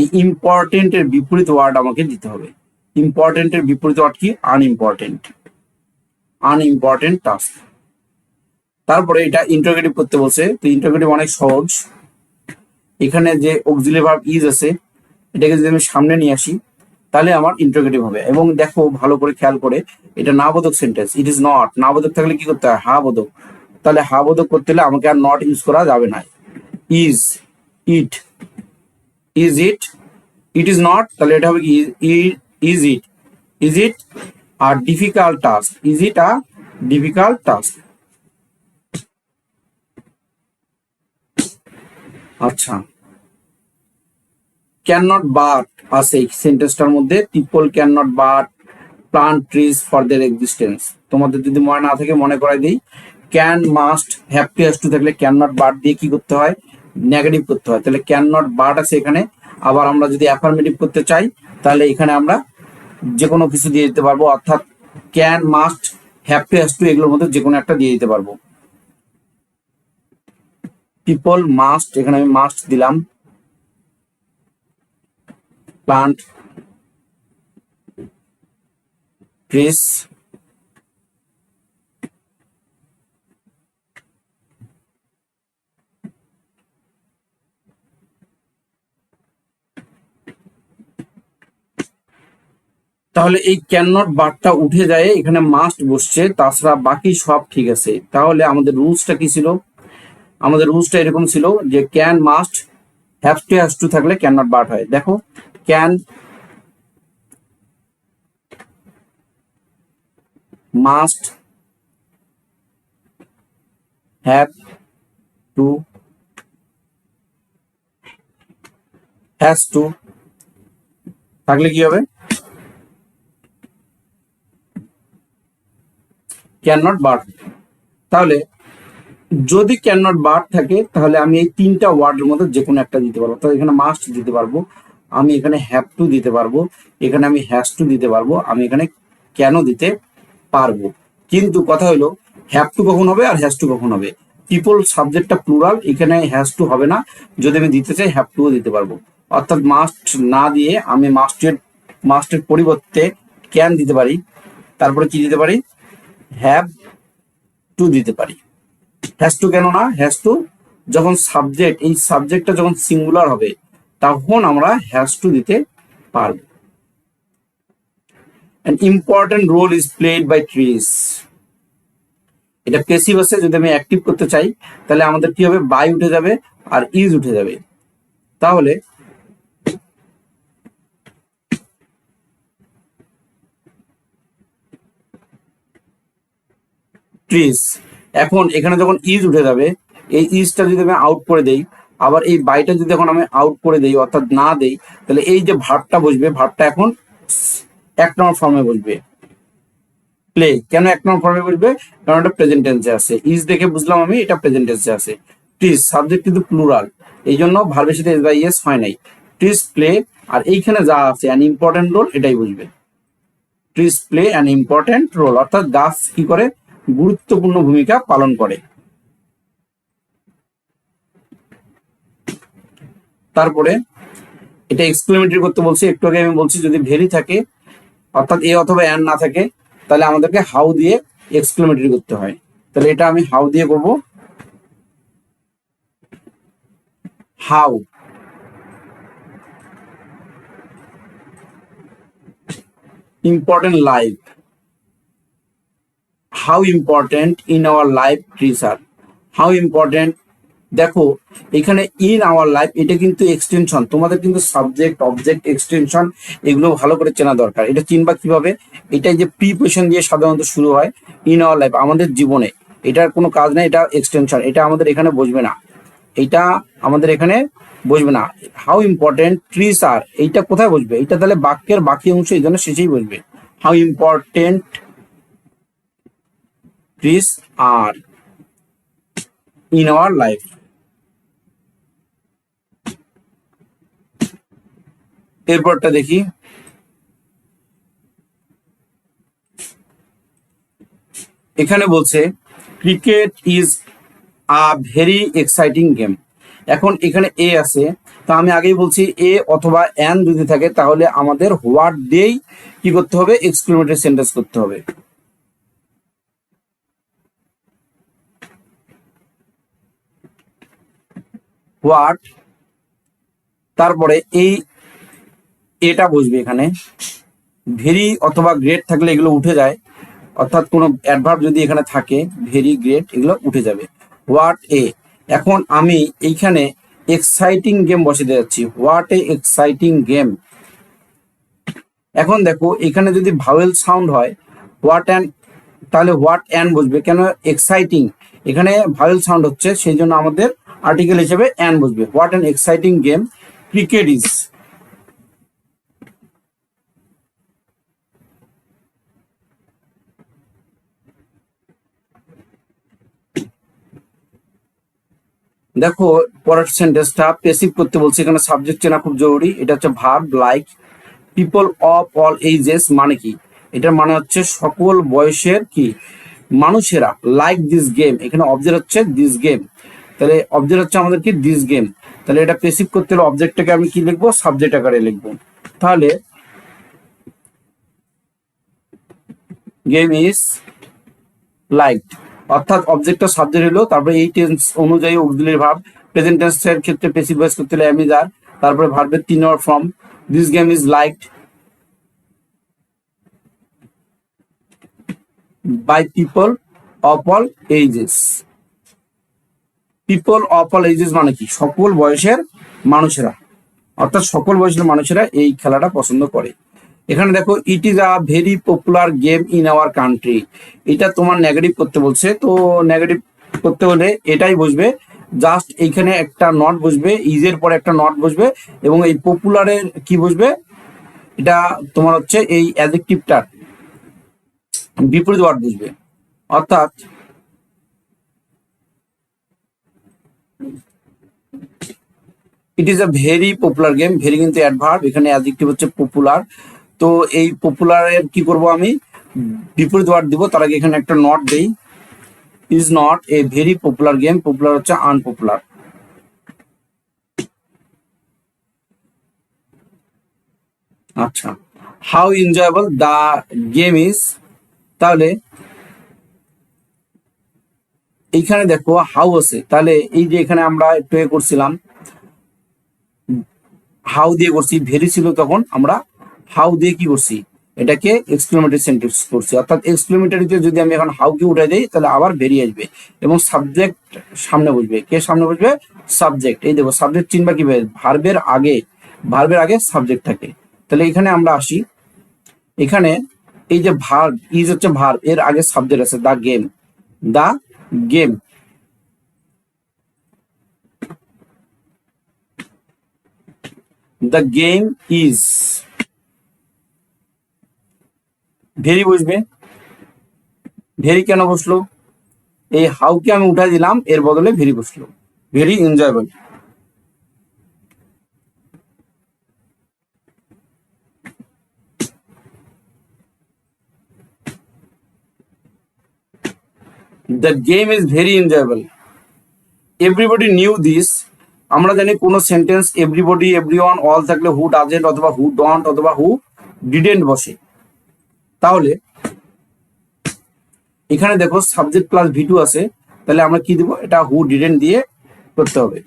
এই ইম্পর্টেন্টের বিপরীত ওয়ার্ড আমাকে দিতে হবে। ইম্পর্টেন্টের বিপরীত ওয়ার্ড কি, আনইম্পর্টেন্ট, আনইম্পর্টেন্ট টাস্ক। তারপরে এটা ইন্টারোগেটিভ করতে বলছে, তো ইন্টারোগেটিভ অনেক সহজ, এখানে যে অক্সিলারি ভার্ব ইজ আছে এটাকে যদি আমি সামনে নিয়ে আসি তাহলে আমার ইন্টারোগেটিভ হবে। এবং দেখো ভালো করে খেয়াল করে, এটা না বোধক সেন্টেন্স, ইট ইজ নট, না বোধক থাকলে কি করতে হয়, হা বোধক, তাহলে হা বোধক করতে হলে আমাকে আর নট ইউজ করা যাবে না। Is it, is it, it is not, তাহলে এটা হবে কি, ইজ ইট, ইজ ইট আর difficult task, is it a difficult task. আচ্ছা, ক্যান নট বাট আছে এই সেন্টেন্সটার মধ্যে, people can not but plant trees for their existence. তোমাদের যদি মনে না থাকে মনে করাই দিই, can must have to has to থাকলে ক্যান নট বাট দিয়ে কি করতে হয়, নেগেটিভ করতে হয়। তাহলে ক্যান নট বাট আছে এখানে। আবার আমরা যদি অ্যাফার্মেটিভ করতে চাই তাহলে এখানে আমরা যে কোনো কিছু দিয়ে দিতে পারবো, অর্থাৎ can must have to has two এগুলোর মধ্যে যে কোনো একটা দিয়ে দিতে পারবো। পিপল মাস্ট, এখানে আমি মাস্ট দিলাম, প্লান্ট ট্রিজ তাহলে এই ক্যান নট বারটা উঠে যায়, এখানে মাস্ট বসছে, তাছাড়া বাকি সব ঠিক আছে। তাহলে আমাদের রুলসটা কি ছিল, আমাদের রুলসটা এরকম ছিল যে ক্যান মাস্ট হ্যাভ টু থাকলে ক্যান নট বাট হয়। দেখো, can must have to has to থাকলে কি হবে, ক্যান নট বাট। তাহলে যদি ক্যান নট বাট থাকে তাহলে আমি এই তিনটা ওয়ার্ডের মধ্যে যে কোনো একটা দিতে পারবো। তাহলে এখানে মাস্ট দিতে পারবো, আমি এখানে হ্যাভ টু দিতে পারবো, এখানে আমি হ্যাজ টু দিতে পারবো, আমি এখানে ক্যানও দিতে পারবো। কিন্তু কথা হলো হ্যাভ টু কখন হবে আর হ্যাজ টু কখন হবে। পিপল সাবজেক্টটা প্লুরাল, এখানে হ্যাজ টু হবে না, যদি আমি দিতে চাই হ্যাভ টুও দিতে পারবো। অর্থাৎ মাস্ট না দিয়ে আমি মাস্টের পরিবর্তে ক্যান দিতে পারি, তারপরে কি দিতে পারি, হ্যাভ টু দিতে পারি। হ্যাজ টু কেন না, হ্যাজ টু যখন সাবজেক্ট, এই সাবজেক্টটা যখন সিঙ্গুলার হবে তখন আমরা হ্যাজ টু দিতে পারবো। An important role is played by trees. এটা প্যাসিভ আছে, যদি আমি অ্যাক্টিভ করতে চাই তাহলে আমাদের কি হবে, বাই উঠে যাবে আর ইজ উঠে যাবে। তাহলে ট্রিজ, এখন এখানে যখন ইজ উঠে যাবে, এই ইজটা যদি আমি আউট করে দেই, আবার এই বাইটা যদি এখন আমি আউট করে দেই অর্থাৎ না দেই, তাহলে এই যে ভার্বটা বসবে, ভার্বটা এখন এক নম্বর ফর্মে বসবে। প্লে কেন এক নম্বর ফর্মে বসবে, কারণ এটা প্রেজেন্ট টেন্সে আছে। ইজ দেখে বুঝলাম আমি এটা প্রেজেন্ট টেন্সে আছে। ট্রিজ সাবজেক্ট কিন্তু প্লুরাল, এই জন্য ভার্বের সাথে এস বাই এস হয় নাই। ট্রিজ প্লে, আর এইখানে যা আছে অ্যান ইম্পর্টেন্ট রোল, এটাই বুঝবে। Trees play an important role, অর্থাৎ গাছ কি করে, গুরুত্বপূর্ণ ভূমিকা পালন করে। তারপরে এটা এক্সক্লেমেটরি করতে বলছি, একটু আগে আমি বলছি যদি ভেরি থাকে অর্থাৎ এ অথবা অ্যান না থাকে তাহলে আমাদেরকে হাউ দিয়ে এক্সক্লেমেটরি করতে হয়। তাহলে এটা আমি হাউ দিয়ে করব, how important life, how important in our life trees are. How important, দেখো এখানে ইন আওয়ার লাইফ এটা কিন্তু এক্সটেনশন, তোমাদের কিন্তু সাবজেক্ট অবজেক্ট এক্সটেনশন এগুলো ভালো করে চেনা দরকার। এটা চিনবা কিভাবে, এটাই যে প্রিপোজিশন দিয়ে সাধারণত শুরু হয়, ইন আওয়ার লাইফ আমাদের জীবনে, এটার কোনো কাজ নেই, এটা এক্সটেনশন, এটা আমাদের এখানে বসবে না, এটা আমাদের এখানে বসবে না। হাউ ইম্পর্টেন্ট ট্রিজ আর, এইটা কোথায় বসবে, এটা তাহলে বাক্যের বাকি অংশ এই জন্য শেষেই বসবে। How important trees are in our life. এরপরটা দেখি, এখানে বলছে cricket is a very exciting game. এখন এখানে এ আছে, তা আমি আগেই বলছি এ অথবা অ্যান যদি থাকে তাহলে আমাদের হোয়াট দিয়েই কি করতে হবে, এক্সক্লেমেটরি সেন্টেন্স করতে হবে। হোয়াট, তারপরে এই এটা বসবে এখানে। ভেরি অথবা গ্রেট থাকলে এগুলো উঠে যায়, অর্থাৎ কোনো অ্যাডভার্ব যদি এখানে থাকে, ভেরি গ্রেট এগুলো উঠে যাবে। হোয়াট এ, এখন আমি এইখানে এক্সাইটিং গেম বসাতে যাচ্ছি, হোয়াট এ এক্সাইটিং গেম। এখন দেখো এখানে যদি ভাওয়েল সাউন্ড হয়, হোয়াট অ্যান তাহলে হোয়াট অ্যান বসবে, কেন এক্সাইটিং, এখানে ভাওয়েল সাউন্ড হচ্ছে সেই জন্য আমাদের আর্টিকেল হিসেবে অ্যান বসবে। What an exciting game cricket is. দেখো পরের সেন্টেন্সটা পেসিভ করতে বলছে, এখানে সাবজেক্ট চেনা খুব জরুরি। এটা হচ্ছে verb like people of all ages, মানে কি, এটার মানে হচ্ছে সকল বয়সের কি মানুষেরা, লাইক দিস গেম, এখানে অবজেক্ট হচ্ছে দিস গেম, তাহলে অবজেক্ট হচ্ছে আমাদের কি দিস গেম, তাহলে এটা পেসিভ করতে হলে অবজেক্টটাকে আমি কি লিখবো, সাবজেক্ট আকারে লিখবো। তাহলে গেম ইজ লাইকড, অর্থাৎ অবজেক্টটা সাবজেক্ট হলো, তারপরে এই টেন্স অনুযায়ী অক্সিলারি ভার্ব, প্রেজেন্ট টেন্সের ক্ষেত্রে পেসিভ ভয়েস করতে হলে অ্যাম ইজ আর, তারপরে ভার্বের 3 number form, this game is liked by people of all ages. People of all ages মানে কি, সকল বয়সের মানুষেরা, অর্থাৎ সকল বয়সের মানুষেরা এই খেলাটা পছন্দ করে। এখানে দেখো it is a very popular game in our country, এটা তোমার নেগেটিভ করতে বলছে, তো নেগেটিভ করতে হলে এটাই বসবে, জাস্ট এইখানে একটা নট বসবে, ইজের পরে একটা নট বসবে, এবং এই পপুলারের কি বসবে, এটা তোমার হচ্ছে এই অ্যাডজেক্টিভটার বিপরীত ওয়ার্ড বসবে। অর্থাৎ it is a very popular game, very কিন্তু অ্যাডভার্ব, এখানে অ্যাডজেক্টিভ হচ্ছে পপুলার, তো এই পপুলারের কি করব আমি বিপরীত ওয়ার্ড দিব, তার আগে এখানে একটা নট দেই, is not a very popular game, popular হচ্ছে আনপপুলার। আচ্ছা, how enjoyable the game is, তাহলে এইখানে দেখো হাউ আছে, তাহলে এই যে এখানে আমরা একটু করছিলাম হাউ দিয়ে করছি, ভেরি ছিল তখন আমরা হাউ দিয়ে কি করছি, এটাকে এক্সক্লেমেটরি সেন্টেন্স করছি, অর্থাৎ এক্সক্লেমেটরিতে যদি আমি এখন হাউ কে উঠে দিই তাহলে আবার ভেরি আসবে, এবং সাবজেক্ট সামনে বসবে, কে সামনে বসবে, সাবজেক্ট। এই দেখো সাবজেক্ট চিনবা কিভাবে, ভার্বের আগে, ভার্বের আগে সাবজেক্ট থাকে। তাহলে এখানে আমরা আসি, এখানে এই যে ভার্ব ইজ হচ্ছে ভার্ব, এর আগে সাবজেক্ট আছে the game, the game, the game is, very বসবে, ভেরি কেন বসলো, এই হাউকে আমি উঠাই দিলাম, এর বদলে ভেরি বসলো, very enjoyable. The game is very enjoyable, everybody new this, আমরা জানি কোনো সেন্টেন্স এভরিবডি, এভরিওয়ান, অল থাকলে হু ডাজেন্ট অথবা হু ডন্ট অথবা হু ডিডেন্ট বসে। তাহলে এখানে দেখো সাবজেক্ট প্লাস ভি2 আছে, তাহলে আমরা কি দিব, এটা হু ডিডেন্ট দিয়ে করতে হবে।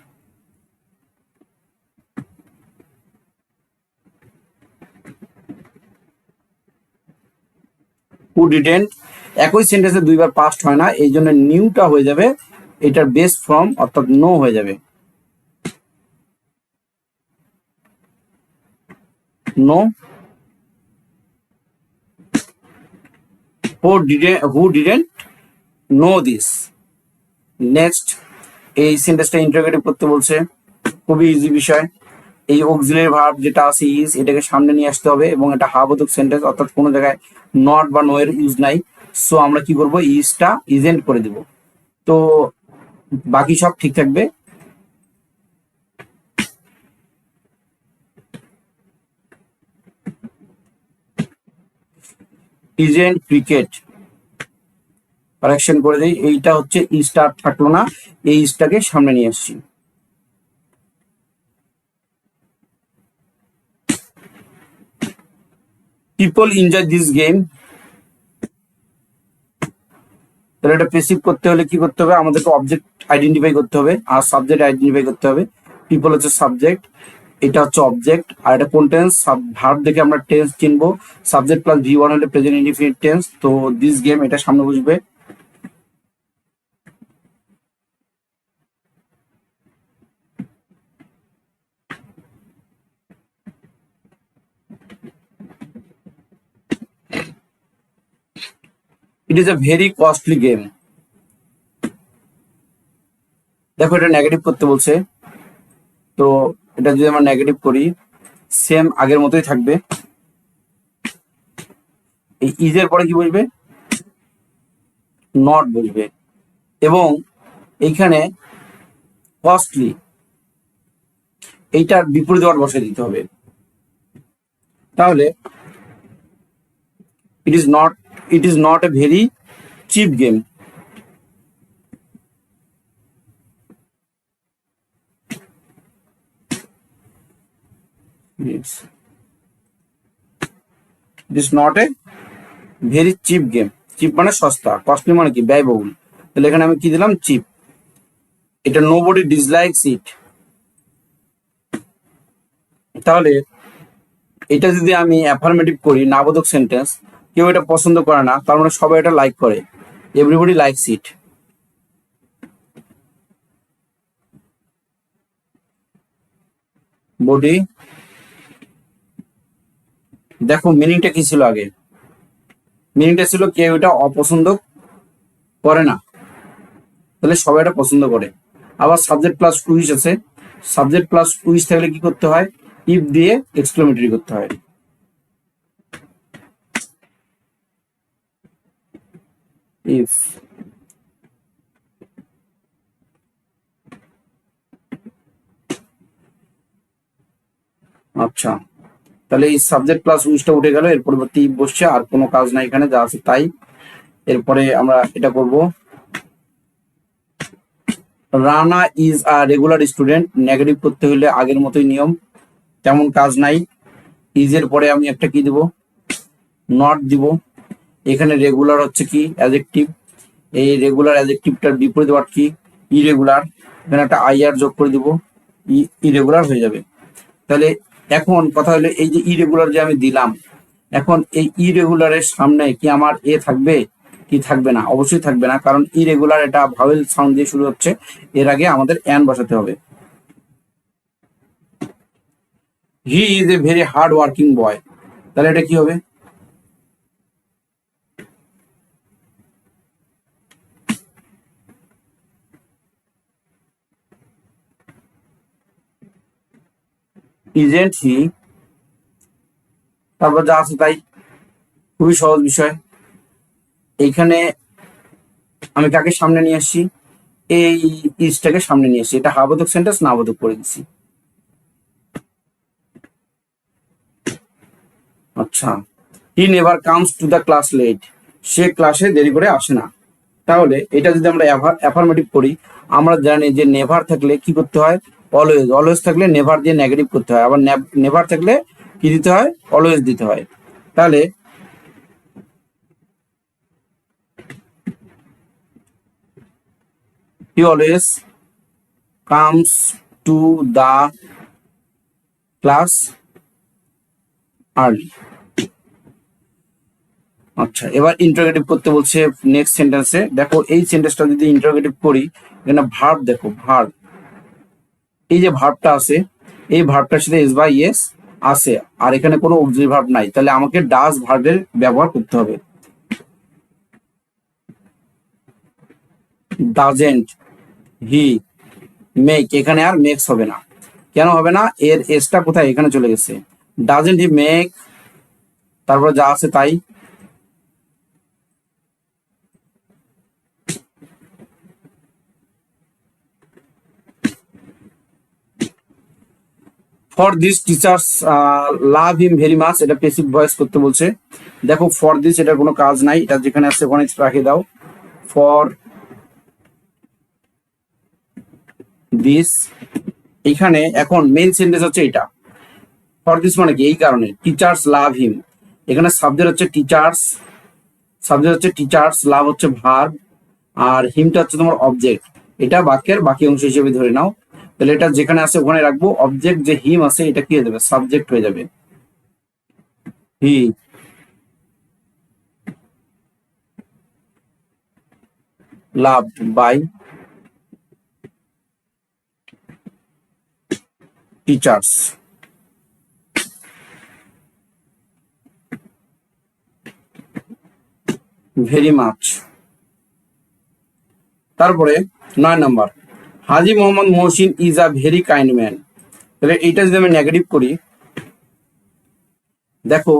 হু ডিডেন্ট একই সেন্টেন্সে দুইবার পাস্ট হয় না, এই জন্য নিউটা হয়ে যাবে এটার বেস ফর্ম, অর্থাৎ নো হয়ে যাবে, know. Who didn't know this. Next, এই সেন্টেন্সটা ইন্টারোগেটিভ করতে বলছে, খুবই ইজি বিষয়। এই অক্সিলারি ভার্ব যেটা আছে ইজ, এটাকে সামনে নিয়ে আসতে হবে, এবং এটা হাবোধক সেন্টেন্স, অর্থাৎ কোনো জায়গায় নট বা নো এর ইউজ নাই, সো আমরা কি করব, ইজটা ইজেন্ট করে দিব, তো বাকি সব ঠিক থাকবে। ইজেন্ট ক্রিকেট, কারেকশন করে দিই, এইটা হচ্ছে ইজটা থাকলো না, এই ইজটাকে সামনে নিয়ে আসছি। পিপল এনজয় দিস গেম, তাহলে এটা পেসিভ করতে হলে কি করতে হবে, আমাদেরকে অবজেক্ট আইডেন্টিফাই করতে হবে আর সাবজেক্ট আইডেন্টিফাই করতে হবে। পিপল হচ্ছে সাবজেক্ট, এটা হচ্ছে অবজেক্ট, আর এটা কোন টেন্স, ভার্ব দেখে আমরা টেন্স চিনবো, সাবজেক্ট প্লাস ভি1 হলে প্রেজেন্ট ইনডিফিনিট টেন্স, তো দিস গেম এটা সামনে বসবে। It is a very costly game. দেখো এটা নেগেটিভ করতে বলছে, তো এটা যদি আমরা নেগেটিভ করি সেম আগের মতোই থাকবে। এই ইজের পরে কি বসবে? নট বসবে, এবং এইখানে কস্টলি এইটার বিপরীত ওয়ার্ড বসে দিতে হবে। তাহলে it is not a very cheap game. It is not a very cheap game. Cheap মানে সস্তা, কস্টলি মানে কি ব্যয়বহুল। তাহলে এখানে আমি কি দিলাম? চিপ। এটা নোবডি ডিসলাইকস ইট। তাহলে এটা যদি আমি অ্যাফার্মেটিভ করি, নাবোধক সেন্টেন্স, কেউ এটা পছন্দ করে না, তার মানে সবাই এটা লাইক করে। Everybody likes it. বডি, দেখো মিনিংটা কি ছিল আগে? মিনিংটা ছিল কেউ এটা অপছন্দ করে না, তাহলে সবাই এটা পছন্দ করে। আবার সাবজেক্ট প্লাস উইশ আছে, সাবজেক্ট প্লাস উইশ থাকলে কি করতে হয়? ইফ দিয়ে এক্সক্লেমেটরি করতে হয়। ইফ। আচ্ছা, তাহলে এই সাবজেক্ট প্লাস উইশটা উঠে গেল, এর পরিবর্তে ইফ বসছে, আর কোনো কাজ নাই এখানে, যা আছে তাই। এরপরে আমরা এটা করব, Rana is a regular student. Negative করতে হলে আগের মতোই নিয়ম, তেমন কাজ নাই। ইজের পরে আমি একটা কি দিব? নট দিব। এখানে রেগুলার হচ্ছে কি অ্যাডজেক্টিভ, এই রেগুলার অ্যাডজেক্টিভটার বিপরীত ওয়ার্ড কি? ইরেগুলার। এখানে একটা আইআর যোগ করে দিব, ইরেগুলার হয়ে যাবে। তাহলে এখন কথা হলো, এই যে ইরেগুলার যে আমি দিলাম, এখন এই ইরেগুলারের সামনে কি আমার এ থাকবে কি থাকবে না? অবশ্যই থাকবে না, কারণ ইরেগুলার এটা ভাওয়েল সাউন্ড দিয়ে শুরু হচ্ছে, এর আগে আমাদের অ্যান বসাতে হবে। He is a very hard working boy, তাহলে এটা কি হবে? ইজেন্ট হি, তারপর যা আছে তাই। খুবই সহজ বিষয়। এইখানে আমি কাকে সামনে নিয়ে আসছি? এই ইজটাকে সামনে নিয়ে আসছি, এটা হাবোধক সেন্টেন্স নাবোধক করে দিচ্ছি। আচ্ছা, he never comes to the class late, সে ক্লাসে দেরি করে আসে না। তাহলে এটা যদি আমরা অ্যাফার্মেটিভ করি, আমরা জানি যে নেভার থাকলে কি করতে হয়? অলওয়েজ। অলওয়েজ থাকলে নেভার দিয়ে নেগেটিভ করতে হয়, আবার নেভার থাকলে কি দিতে হয়? অলওয়েজ দিতে হয়। তাহলে he always comes to the class early. আচ্ছা, এবার ইন্টারোগেটিভ করতে বলছে নেক্সট সেন্টেন্সে। দেখো এই সেন্টেন্সটা যদি ইন্টারোগেটিভ করি, এখানে ভার্ব, দেখো ভার্ব, এই যে ভার্বটা আছে, এই ভার্বটার সাথে এস বা ইয়েস আছে, আর এখানে কোনো অক্সিলারি ভার্ব নাই, তাহলে আমাকে ডাজ ভার্বের ব্যবহার করতে হবে। ডাজেন্ট হি মেক, এখানে আর মেক্স হবে না। কেন হবে না? এর এসটা কোথায়? এখানে চলে গেছে। ডাজেন্ট হি মেক, তারপর যা আছে তাই। For this teachers love him very much, এটা পেসিভ ভয়েস করতে বলছে। দেখো ফর দিস, এটা কোনো কাজ নাই, এটা যেখানে আছে ওখানে রাখে দাও। ফর দিস, এখানে এখন মেইন সেন্টেন্স হচ্ছে এটা। ফর দিস মানে কি? এই কারণে। টিচার্স লাভ হিম, এখানে সাবজেক্ট হচ্ছে টিচার্স, সাবজেক্ট হচ্ছে টিচার্স, লাভ হচ্ছে ভার্ব, আর হিমটা হচ্ছে তোমার অবজেক্ট। এটা বাক্যের বাকি অংশ হিসেবে ধরে নাও। তাহলে এটা যেখানে আছে ওখানে রাখবো। অবজেক্ট যে হিম আছে, এটা কি হয়ে যাবে? সাবজেক্ট হয়ে যাবে। He loved by teachers. Very much. তারপরে 9 number, Haji Mohammad Mohsin is a very kind man. তাহলে এইটা যদি আমি নেগেটিভ করি, দেখো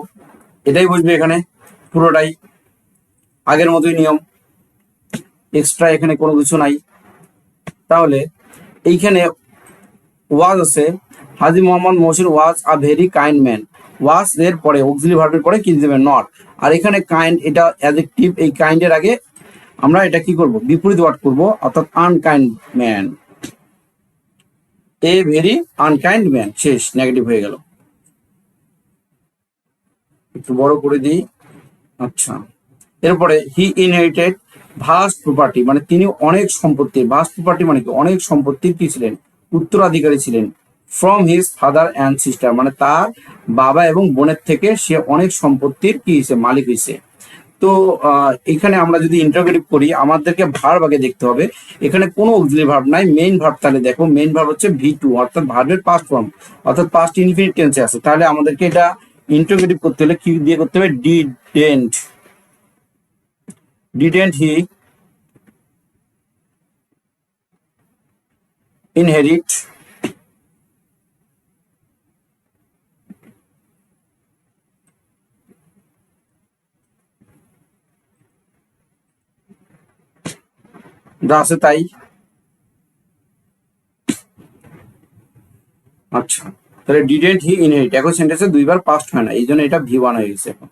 এটাই বুঝবে এখানে পুরোটাই আগের মতোই নিয়ম, এক্সট্রা এখানে কোনো কিছু নাই। তাহলে এইখানে ওয়াজ আছে, হাজি মোহাম্মদ মহসিন ওয়াজ আ ভেরি কাইন্ড ম্যান, ওয়াজ এর পরে অক্সিলারি ভার্বের পরে কি দেবে, নট। আর এখানে কাইন্ড এটা অ্যাডজেক্টিভ, এই কাইন্ডের আগে আমরা এটা কি করব, বিপরীত ওয়ার্ড করব, অর্থাৎ unkind man, a very unkind man, শেষ, নেগেটিভ হয়ে গেল। একটু বড় করে দিই। আচ্ছা, এরপরে হি ইনহেরিটেড ভাস্ট প্রপার্টি, মানে তিনি অনেক সম্পত্তি, ভাস্ট প্রপার্টি মানে কি, অনেক সম্পত্তির কি ছিলেন, উত্তরাধিকারী ছিলেন, from his father and sister, মানে তার বাবা এবং বোনের থেকে সে অনেক সম্পত্তির কি হয়েছে, মালিক হয়েছে। তো এখানে আমরা যদি ইন্টারোগেটিভ করি, আমাদেরকে ভার্ব আগে দেখতে হবে। এখানে কোনো অক্সিলারি ভার্ব নাই, মেইন ভার্ব। তাহলে দেখো মেইন ভার্ব হচ্ছে ভি2, অর্থাৎ ভার্বের পাস্ট ফর্ম, অর্থাৎ পাস্ট ইনফিনিট টেন্সে আছে। তাহলে আমাদেরকে এটা ইন্টারোগেটিভ করতে হলে কি দিয়ে করতে হবে, ডিডেন্ট, ডিডেন্ট হি ইনহেরিট যা আছে তাই। আচ্ছা, তাহলে ডিডেন্ট হি ইনহেরিট একই সেন্টেন্সে দুইবার পাস্ট হয় না, এই জন্য এটা ভি1 হয়ে গেছে এখন।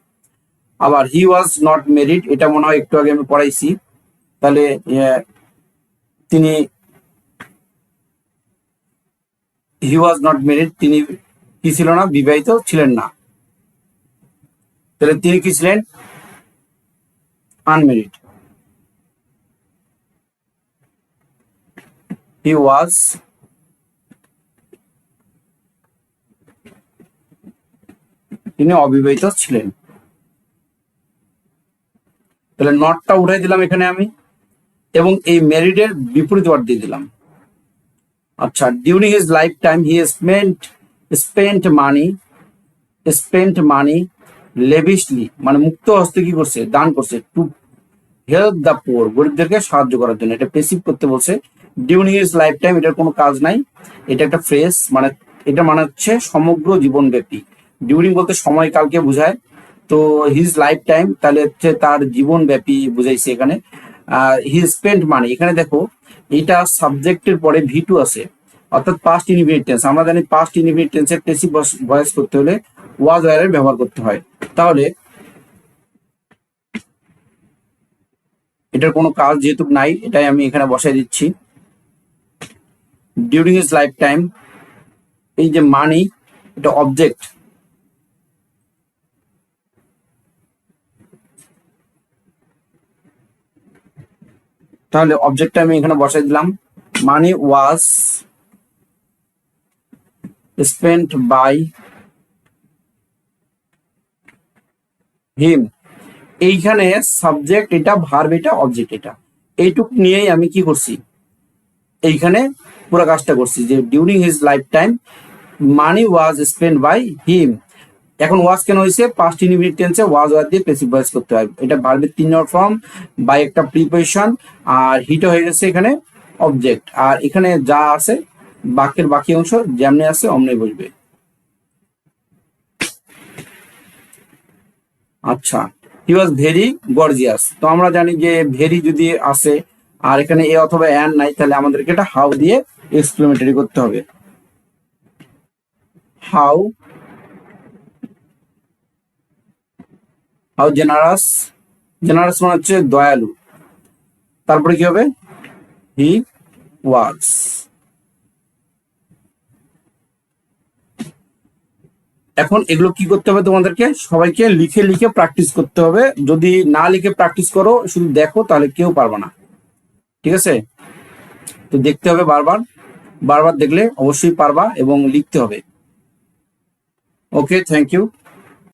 আবার হি ওয়াজ নট মেরিড, এটা মনে হয় একটু আগে আমি পড়াইছি। তাহলে তিনি, হি ওয়াজ নট মেরিড, তিনি কি ছিল না, বিবাহিত ছিলেন না। তাহলে তিনি কি ছিলেন, আনমেরিড। হি ওয়াজ তিনি অবিবাহিত ছিলেন। তাহলে নটটা উঠাই দিলাম এখানে আমি, এবং এই ম্যারিডের বিপরীত ওয়ার্ড দিয়ে দিলাম। আচ্ছা, during his life time he spent money lavishly, মানে মুক্ত হস্তে কি করছে, দান করছে, টু হেল্প দ্য পোর, গরিবদেরকে সাহায্য করার জন্য। এটা পেসিভ করতে বলছে। ডিউরিং হিজ লাইফ টাইম, এটার কোনো কাজ নাই, এটা একটা ফ্রেজ, মানে এটা মানে হচ্ছে সমগ্র জীবন ব্যাপী। ডিউরিং বলতে সময়কালকে বোঝায়, তো হিজ লাইফ টাইম তাহলে হচ্ছে তার জীবন ব্যাপী বুঝাইছে এখানে। হি স্পেন্ট মানি, এখানে দেখো এটা সাবজেক্টের পরে ভি2 আছে, অর্থাৎ পাস্ট ইনডিফিনিট টেন্স। আমরা জানি পাস্ট ইনডিফিনিট টেন্সের পেসিভ ভয়েস করতে হলে ওয়াজ ওয়্যারের ব্যবহার করতে হয়। তাহলে এটার কোনো কাজ যেহেতু নাই, এটাই আমি এখানে বসাই দিচ্ছি। ডিউরিং হিজ লাইফ টাইম, এই যে মানি, এটা অবজেক্ট, তাহলে অবজেক্টটা আমি এখানে বসাই দিলাম। মানি ওয়াজ স্পেন্ট বাই হিম, এইখানে সাবজেক্ট এটা, ভার্ব এটা, অবজেক্ট এটা, এইটুক নিয়েই আমি কি করছি, এইখানে পুরো কাজটা করছি, যে during his life time money was spent by him. এখন ওয়াজ কেন হয়েছে, পাস্ট ইনডিফিনিট টেন্সে ওয়াজ ওয়াজ দিয়ে পেসিভ ভয়েস করতে হয়। এটা ভার্বের 3 নম্বর ফর্ম বাই একটা প্রিপোজিশন, আর হিট হয়ে গেছে এখানে অবজেক্ট, আর এখানে যা আছে বাক্যের বাকি অংশ যেমনি আছে অমনি বসবে। আচ্ছা, হি ওয়াজ ভেরি গর্জিয়াস, তো আমরা জানি যে ভেরি যদি আসে আর এখানে এ অথবা অ্যান নাই, তাহলে আমাদেরকে এটা হাউ দিয়ে এক্সক্লেমেটরি করতে হবে। হাউ হাউ জেনারাস, জেনারাস মানে হচ্ছে দয়ালু, তারপরে কি হবে, হি ওয়াজ। এখন এগুলো কি করতে হবে, তোমাদেরকে সবাইকে লিখে লিখে প্র্যাকটিস করতে হবে। যদি না লিখে প্র্যাকটিস করো, শুধু দেখো, তাহলে কেউ পারবে না। ঠিক আছে, তো দেখতে হবে বারবার, বারবার দেখলে অবশ্যই পারবা, এবং লিখতে হবে। ওকে, থ্যাংক ইউ।